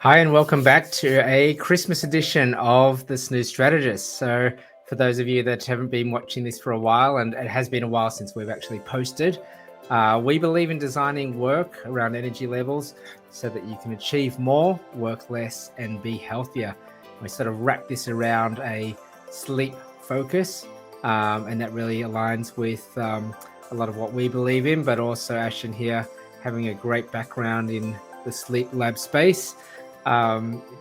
Hi, and welcome back to a Christmas edition of the Snooze Strategist. So, for those of you that haven't been watching this for a while, and it has been a while since we've actually posted, we believe in designing work around energy levels so that you can achieve more, work less, and be healthier. We sort of wrap this around a sleep focus, and that really aligns with a lot of what we believe in, but also Ashton here having a great background in the sleep lab space.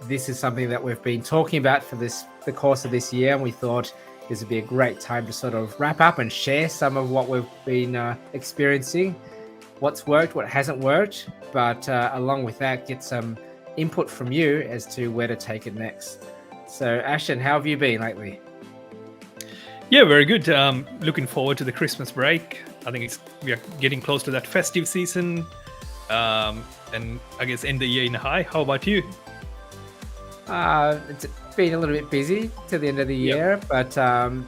This is something that we've been talking about for the course of this year, and we thought this would be a great time to sort of wrap up and share some of what we've been experiencing, what's worked, what hasn't worked, but along with that, get some input from you as to where to take it next. So, Ashton, how have you been lately? Yeah, very good. Looking forward to the Christmas break. I think we are getting close to that festive season. And I guess end the year in a high. How about you? It's been a little bit busy to the end of the year, but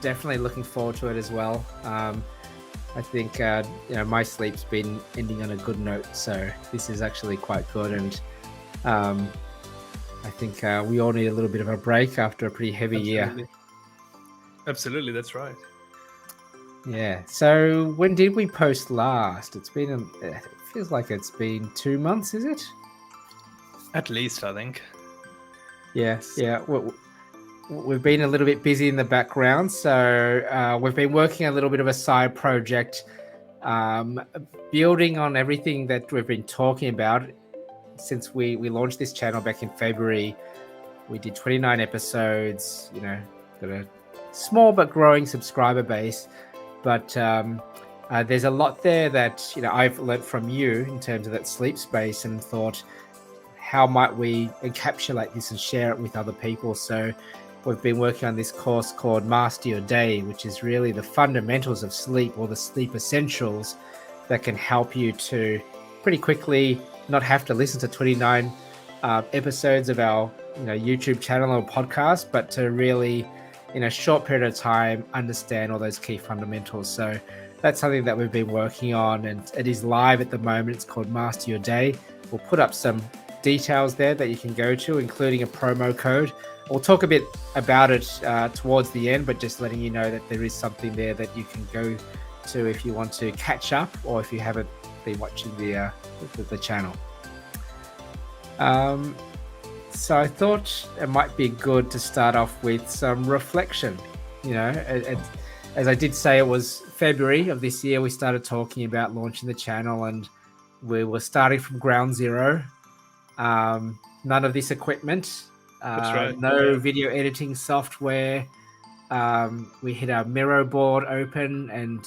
definitely looking forward to it as well. I think my sleep's been ending on a good note, so this is actually quite good, and I think we all need a little bit of a break after a pretty heavy year. Absolutely, that's right. Yeah. So when did we post last? It feels like it's been 2 months, is it? At least, I think. Yes. Yeah. We've been a little bit busy in the background, so we've been working a little bit of a side project, building on everything that we've been talking about since we launched this channel back in February. We did 29 episodes. Got a small but growing subscriber base, but there's a lot there that I've learned from you in terms of that sleep space, and thought, how might we encapsulate this and share it with other people? So we've been working on this course called Master Your Day, which is really the fundamentals of sleep, or the sleep essentials that can help you to pretty quickly not have to listen to 29 episodes of our YouTube channel or podcast, but to really, in a short period of time, understand all those key fundamentals. So that's something that we've been working on, and it is live at the moment. It's called Master Your Day. We'll put up some details there that you can go to, including a promo code. We'll talk a bit about it towards the end, but just letting you know that there is something there that you can go to if you want to catch up, or if you haven't been watching the channel. So I thought it might be good to start off with some reflection. As I did say, it was February of this year we started talking about launching the channel, and we were starting from ground zero. None of this equipment, That's right. no video editing software. We hit our Miro board open and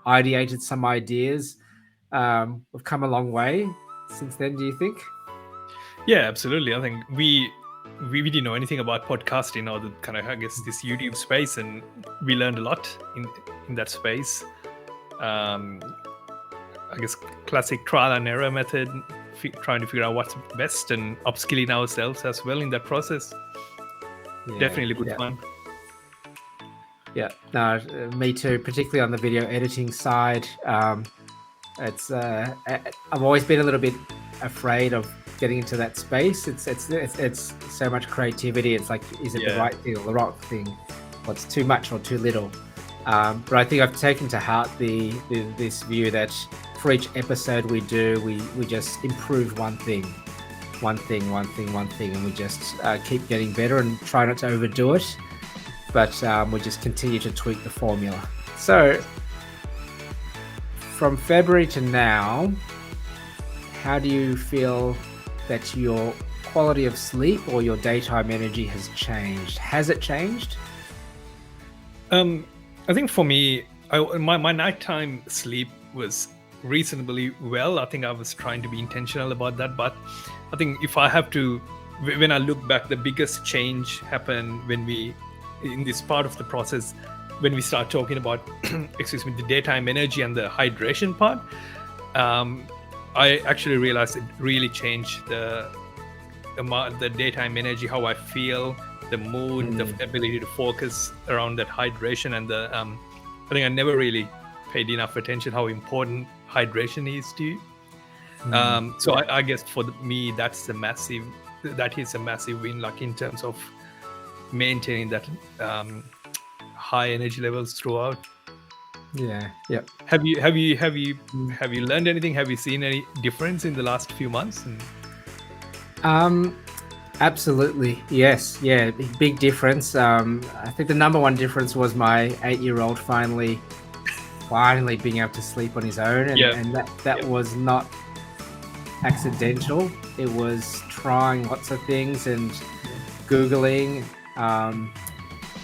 ideated some ideas. We've come a long way since then, do you think? Yeah, absolutely. I think we didn't know anything about podcasting, or the kind of, I guess, this YouTube space, and we learned a lot in that space. I guess classic trial and error method, trying to figure out what's best, and upskilling ourselves as well in that process. Definitely good fun. Yeah, no, me too, particularly on the video editing side. It's I've always been a little bit afraid of getting into that space. It's so much creativity. It's like, is it the right thing or the wrong thing? What's too much or too little? But I think I've taken to heart this view that for each episode we do, we just improve one thing, and we just keep getting better and try not to overdo it. But we just continue to tweak the formula. So from February to now, how do you feel that your quality of sleep or your daytime energy has changed? Has it changed? I think for me, my nighttime sleep was reasonably well. I think I was trying to be intentional about that, but I think if I have to, when I look back, the biggest change happened when in this part of the process, when we start talking about the daytime energy and the hydration part. I actually realized it really changed the daytime energy, how I feel, the mood, the ability to focus around that hydration, and I think I never really paid enough attention how important hydration is to you. So I guess for me, that's the massive that is a massive win, like in terms of maintaining that high energy levels throughout. Yeah. Yep. Have you learned anything? Have you seen any difference in the last few months? Absolutely. Yes. Yeah. Big difference. I think the number one difference was my 8-year-old finally being able to sleep on his own, and that was not accidental. It was trying lots of things and Googling,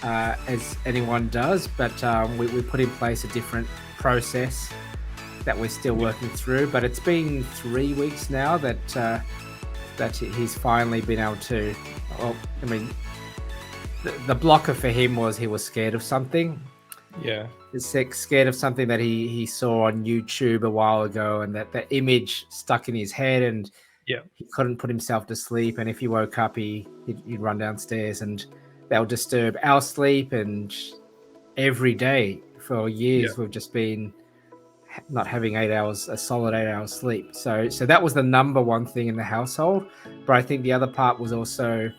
as anyone does, but we put in place a different process that we're still working through. But it's been 3 weeks now that he's finally been able to. Well, I mean, the blocker for him was he was scared of something. Yeah. He's scared of something that he saw on YouTube a while ago, and that image stuck in his head, and he couldn't put himself to sleep. And if he woke up, he'd run downstairs, and that would disturb our sleep. And every day for years, we've just been not having a solid 8 hours sleep. So that was the number one thing in the household. But I think the other part was also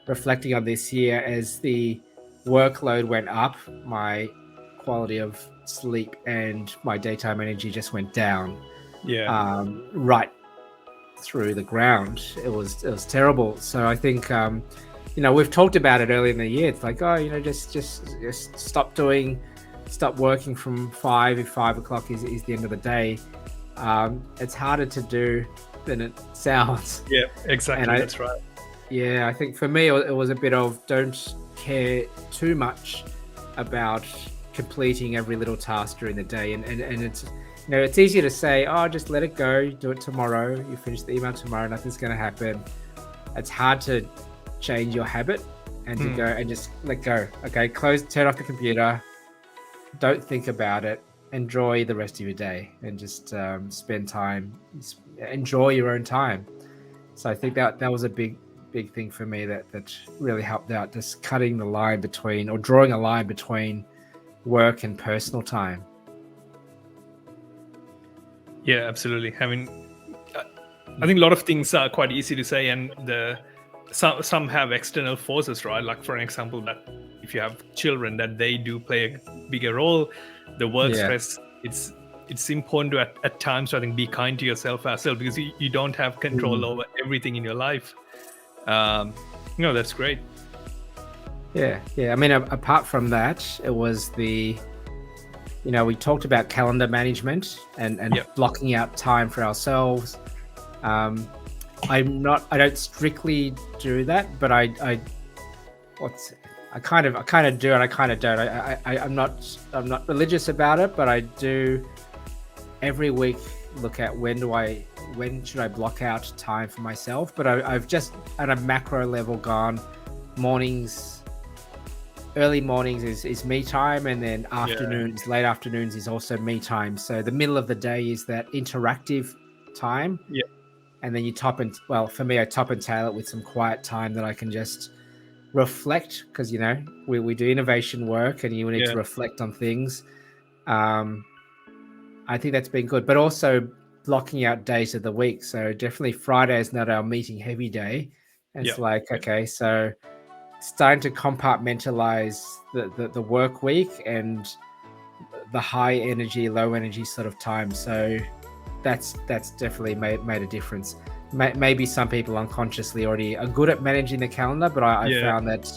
reflecting on this year as the workload went up, my quality of sleep and my daytime energy just went down. Right through the ground. It was terrible. So I think we've talked about it early in the year. It's like, just stop working from 5 if 5 o'clock is the end of the day. It's harder to do than it sounds. Yeah, exactly. That's right. Yeah, I think for me it was a bit of don't care too much about completing every little task during the day, and it's it's easier to say, oh, just let it go, do it tomorrow, you finish the email tomorrow, nothing's going to happen. It's hard to change your habit and to go and just let go. Okay, turn off the computer, don't think about it, enjoy the rest of your day, and just spend time, enjoy your own time. So I think that was a big thing for me that really helped out, just cutting the line between, or drawing a line between work and personal time. Yeah, absolutely. I mean, I think a lot of things are quite easy to say, and some have external forces, right? Like, for example, that if you have children, that they do play a bigger role. The work stress, it's important to at times, I think, be kind to yourself as well, because you don't have control over everything in your life. That's great. Yeah. I mean, apart from that, it was we talked about calendar management and blocking out time for ourselves. I don't strictly do that, but I kind of do and I kind of don't. I'm not religious about it, but I do every week look at when should I block out time for myself. But I've just at a macro level gone, early mornings is me time, and then late afternoons is also me time. So the middle of the day is that interactive time. Yeah. And then for me, I top and tail it with some quiet time that I can just reflect, because, we do innovation work and you need to reflect on things. I think that's been good, but also blocking out days of the week. So definitely Friday is not our meeting heavy day. And it's like, okay, so starting to compartmentalize the work week and the high energy, low energy sort of time. So that's definitely made a difference. Maybe some people unconsciously already are good at managing the calendar, but I found that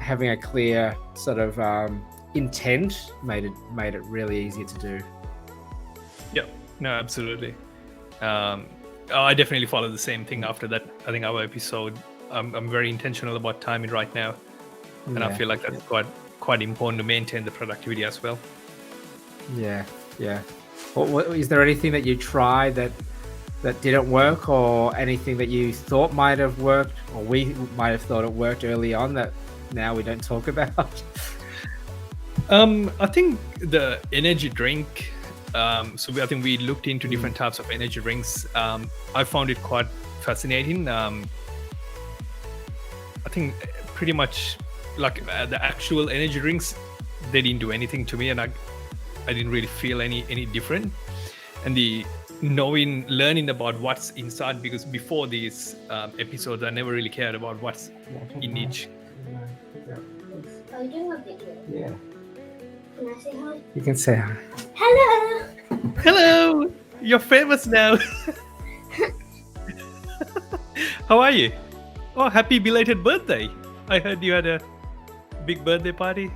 having a clear sort of intent made it really easy to do. Yeah, no, absolutely. I definitely follow the same thing after that. I think our episode, I'm very intentional about timing right now, and I feel like that's quite important to maintain the productivity as well. Yeah. What is there anything that you tried that didn't work, or anything that you thought might have worked, or we might have thought it worked early on that now we don't talk about? I think the energy drink. I think we looked into different types of energy drinks. I found it quite fascinating. I think pretty much like the actual energy drinks, they didn't do anything to me, and I didn't really feel any different. And the learning about what's inside, because before these episodes, I never really cared about what's in each. Are you doing a video? Yeah. Can I say hi? You can say hi. Hello! Hello, you're famous now. How are you? Oh, happy belated birthday. I heard you had a big birthday party.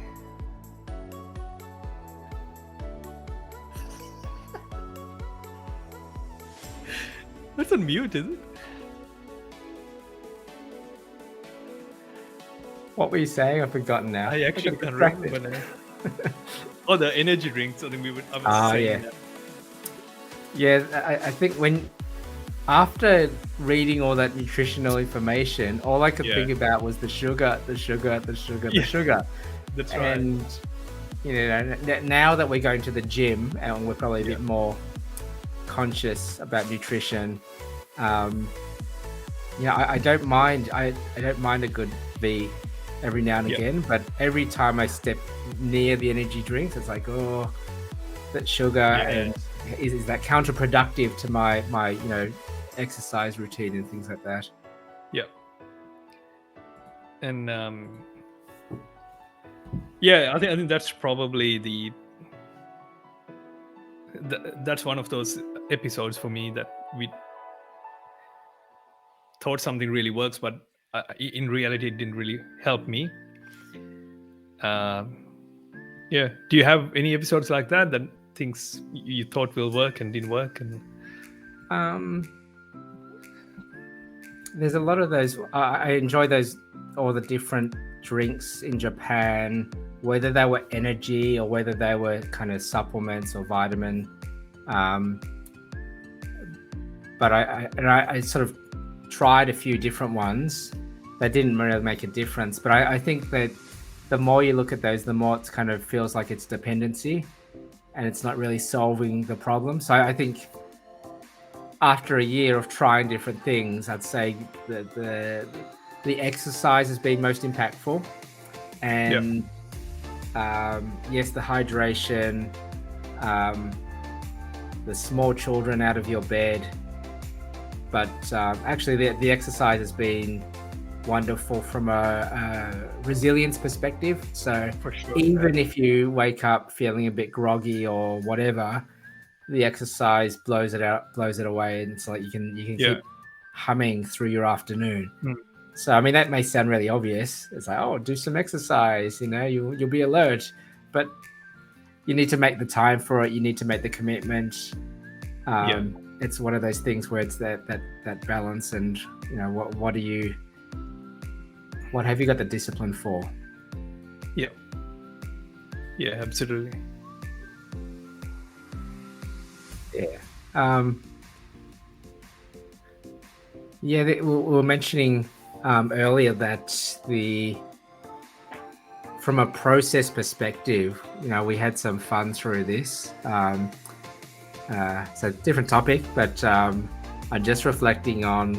That's on mute, is it? What were you saying? I've forgotten now. I actually got can't distracted. remember now. Oh, the energy drinks. I think I was Oh, saying yeah. that. Yeah, I think after reading all that nutritional information, all I could Yeah. think about was the sugar, the sugar, the sugar, Yeah. the sugar. That's right. And now that we're going to the gym and we're probably a bit more conscious about nutrition, I don't mind. I don't mind a good V every now and Yeah. again, but every time I step near the energy drinks, it's like, oh, that sugar, and is that counterproductive to my exercise routine and things like that. Yeah. And I think that's probably that's one of those episodes for me that we thought something really works, but in reality it didn't really help me. Do you have any episodes like that things you thought will work and didn't work? And there's a lot of those. I enjoy those, all the different drinks in Japan, whether they were energy or whether they were kind of supplements or vitamin. But I sort of tried a few different ones that didn't really make a difference. But I think that the more you look at those, the more it kind of feels like it's dependency and it's not really solving the problem. So I think after a year of trying different things, I'd say the exercise has been most impactful. And yes, the hydration, the small children out of your bed. But actually the exercise has been wonderful from a resilience perspective. So for sure, even if you wake up feeling a bit groggy or whatever, the exercise blows it away, and it's like you can keep humming through your afternoon. So I mean, that may sound really obvious. It's like, oh, do some exercise, you'll be alert, but you need to make the time for it. You need to make the commitment. It's one of those things where it's that balance, and what have you got the discipline for? Yeah, absolutely. We were mentioning earlier that from a process perspective, we had some fun through this. It's a different topic, but I'm just reflecting on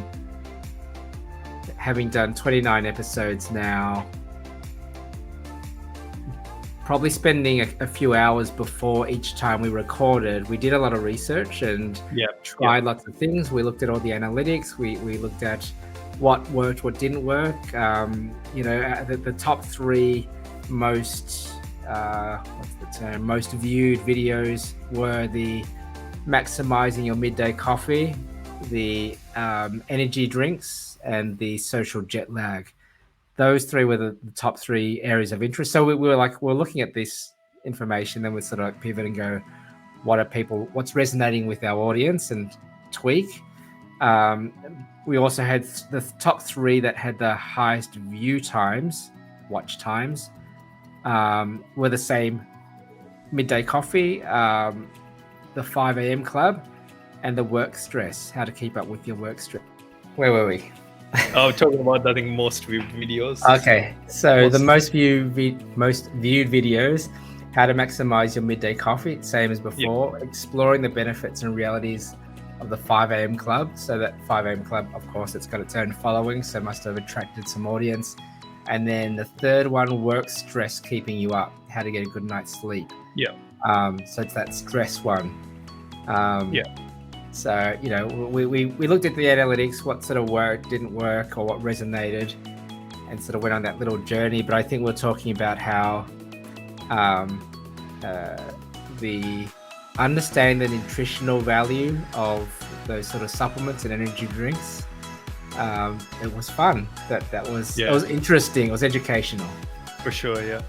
having done 29 episodes now, probably spending a few hours before each time we recorded. We did a lot of research and tried lots of things. We looked at all the analytics. We looked at what worked, what didn't work. The top 3 most most viewed videos were the maximizing your midday coffee, the energy drinks, and the social jet lag. Those 3 were the top 3 areas of interest. So we're looking at this information, then we sort of pivot and go, what's resonating with our audience, and tweak. We also had the top 3 that had the highest watch times, were the same: midday coffee, the 5 a.m. club, and the work stress, how to keep up with your work stress. Where were we? Talking about, I think, most viewed videos. Okay, so the most viewed videos: how to maximize your midday coffee, same as before, exploring the benefits and realities of the 5 a.m. club. So that 5 a.m. club, of course, it's got its own following, so must have attracted some audience. And then the third one, work stress keeping you up, how to get a good night's sleep. So it's that stress one. So, we looked at the analytics, what sort of work didn't work or what resonated, and sort of went on that little journey. But I think we're talking about how the understanding the nutritional value of those sort of supplements and energy drinks. It was fun. That was Yeah. It was interesting. It was educational. For sure, yeah.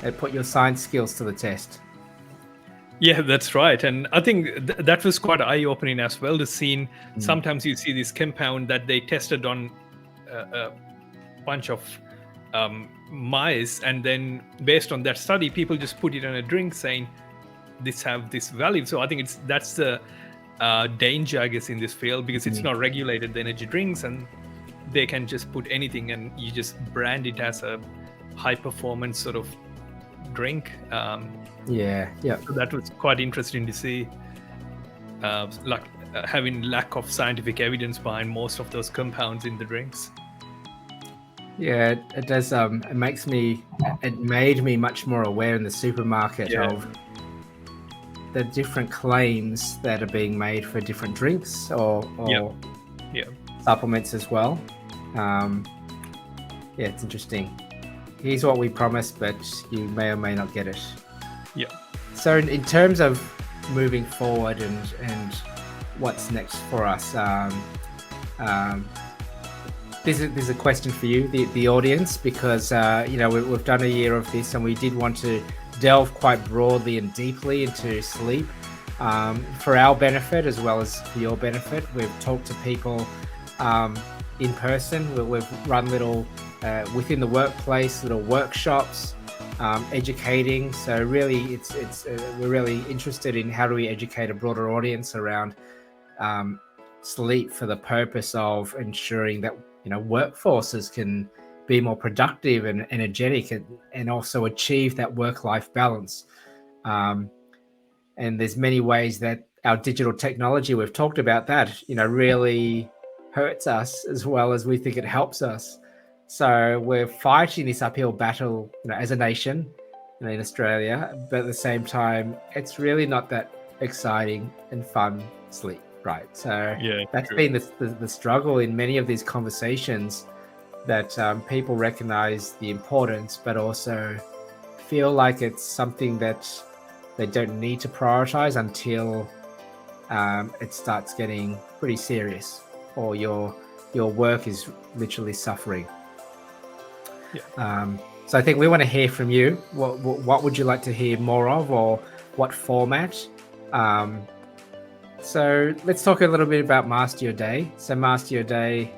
It put your science skills to the test. Yeah, that's right. And I think that was quite eye-opening as well to see. Sometimes you see this compound that they tested on a bunch of mice, and then based on that study, people just put it in a drink saying this have this value. So I think that's the danger, I guess, in this field, because it's not regulated, the energy drinks, and they can just put anything and you just brand it as a high performance sort of drink. Yeah. So that was quite interesting to see, having lack of scientific evidence behind most of those compounds in the drinks. Yeah, it does. It made me much more aware in the supermarket of the different claims that are being made for different drinks or supplements as well. It's interesting. Here's what we promised, but you may or may not get it. Yeah. So in terms of moving forward and what's next for us, this is a question for you, the audience, because we've done a year of this, and we did want to delve quite broadly and deeply into sleep for our benefit as well as for your benefit. We've talked to people in person. We've run little within the workplace, little workshops, educating. So really, we're really interested in how do we educate a broader audience around sleep for the purpose of ensuring that workforces can be more productive and energetic and also achieve that work-life balance. And there's many ways that our digital technology, we've talked about that, really hurts us as well as we think it helps us. So we're fighting this uphill battle, as a nation, in Australia, but at the same time, it's really not that exciting and fun sleep, right? So that's been the struggle in many of these conversations, that people recognize the importance, but also feel like it's something that they don't need to prioritize until it starts getting pretty serious, or your work is literally suffering. So I think we want to hear from you. What would you like to hear more of, or what format? So let's talk a little bit about Master Your Day. So Master Your Day,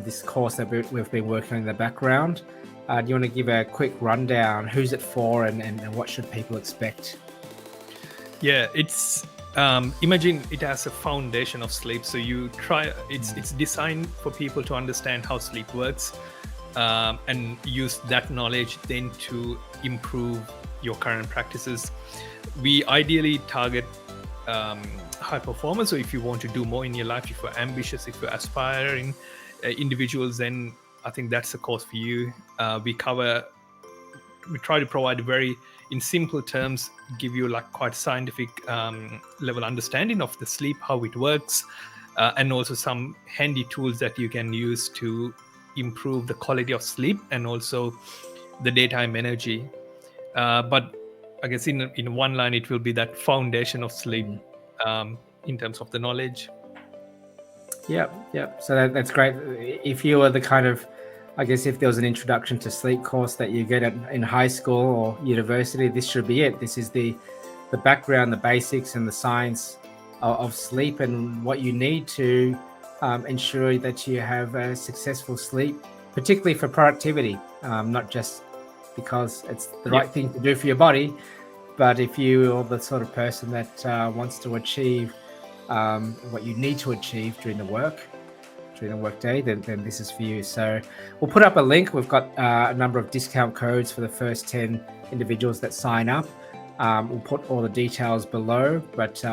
this course that we've been working on in the background. Do you want to give a quick rundown? Who's it for, and what should people expect? Yeah, it's imagine it as a foundation of sleep. So it's designed for people to understand how sleep works, and use that knowledge then to improve your current practices. We ideally target high performers. So if you want to do more in your life, if you're ambitious, if you're aspiring individuals, then I think that's the course for you. We try to provide in simple terms, give you quite scientific level understanding of the sleep, how it works, and also some handy tools that you can use to improve the quality of sleep and also the daytime energy. But I guess in one line, it will be that foundation of sleep in terms of the knowledge. Yep. So that's great. If you were the kind of, I guess, if there was an introduction to sleep course that you get in high school or university, this should be it. This is the background, the basics, and the science of sleep, and what you need to ensure that you have a successful sleep, particularly for productivity, not just because it's the right thing to do for your body, but if you are the sort of person that wants to achieve what you need to achieve during the workday, then this is for you. So we'll put up a link. We've got a number of discount codes for the first 10 individuals that sign up. We'll put all the details below, but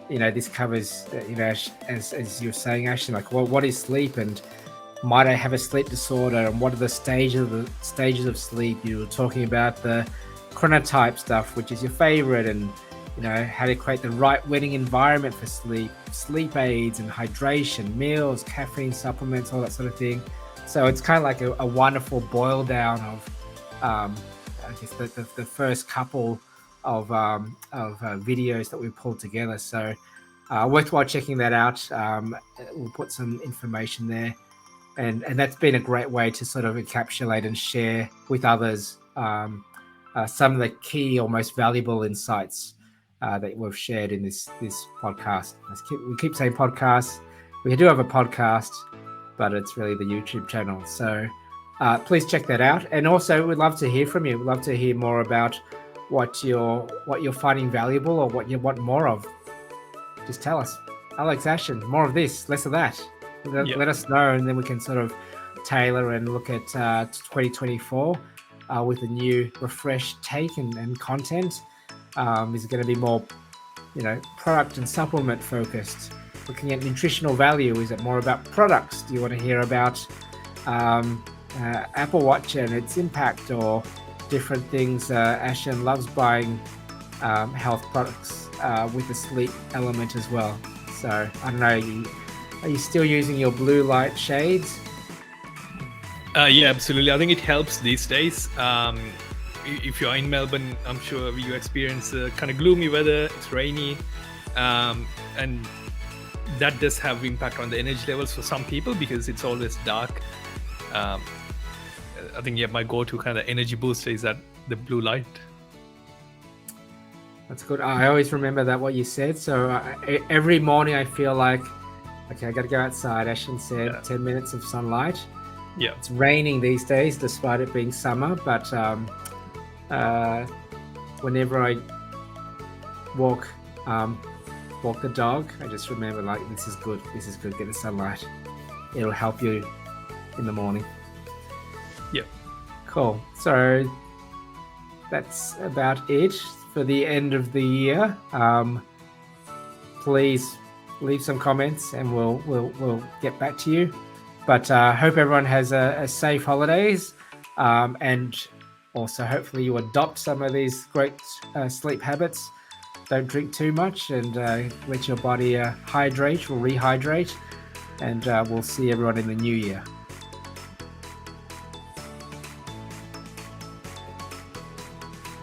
this covers, as you're saying, Ashton, what is sleep, and might I have a sleep disorder, and what are the stages of sleep? You were talking about the chronotype stuff, which is your favorite, and how to create the right winning environment for sleep aids and hydration, meals, caffeine supplements, all that sort of thing. So it's kind of like a wonderful boil down of I guess the first couple of videos that we pulled together. So worthwhile checking that out. We'll put some information there, and that's been a great way to sort of encapsulate and share with others some of the key or most valuable insights that we've shared in this podcast. We keep saying podcast. We do have a podcast, but it's really the YouTube channel. So please check that out. And also, we'd love to hear from you. We'd love to hear more about what you're finding valuable or what you want more of. Just tell us. Alex Ashton, more of this, less of that. Let us know, and then we can sort of tailor and look at 2024 with a new refreshed take and content. Is it going to be more, product and supplement focused? Looking at nutritional value, is it more about products? Do you want to hear about Apple Watch and its impact, or different things? Ashton loves buying health products with the sleep element as well. So I don't know, are you still using your blue light shades? Yeah, absolutely. I think it helps these days. If you're in Melbourne, I'm sure you experience kind of gloomy weather. It's rainy, and that does have impact on the energy levels for some people because it's always dark. I think my go-to kind of energy booster is that the blue light. That's good. I always remember that what you said. So every morning I feel like, okay, I got to go outside. Ashton said 10 minutes of sunlight. Yeah, it's raining these days, despite it being summer. But whenever I walk the dog, I just remember, like, this is good. Get the sunlight. It'll help you in the morning. Yeah. Cool. So that's about it for the end of the year. Please leave some comments and we'll get back to you. But hope everyone has a safe holidays, and also hopefully you adopt some of these great sleep habits. Don't drink too much, and let your body hydrate or rehydrate. And we'll see everyone in the new year.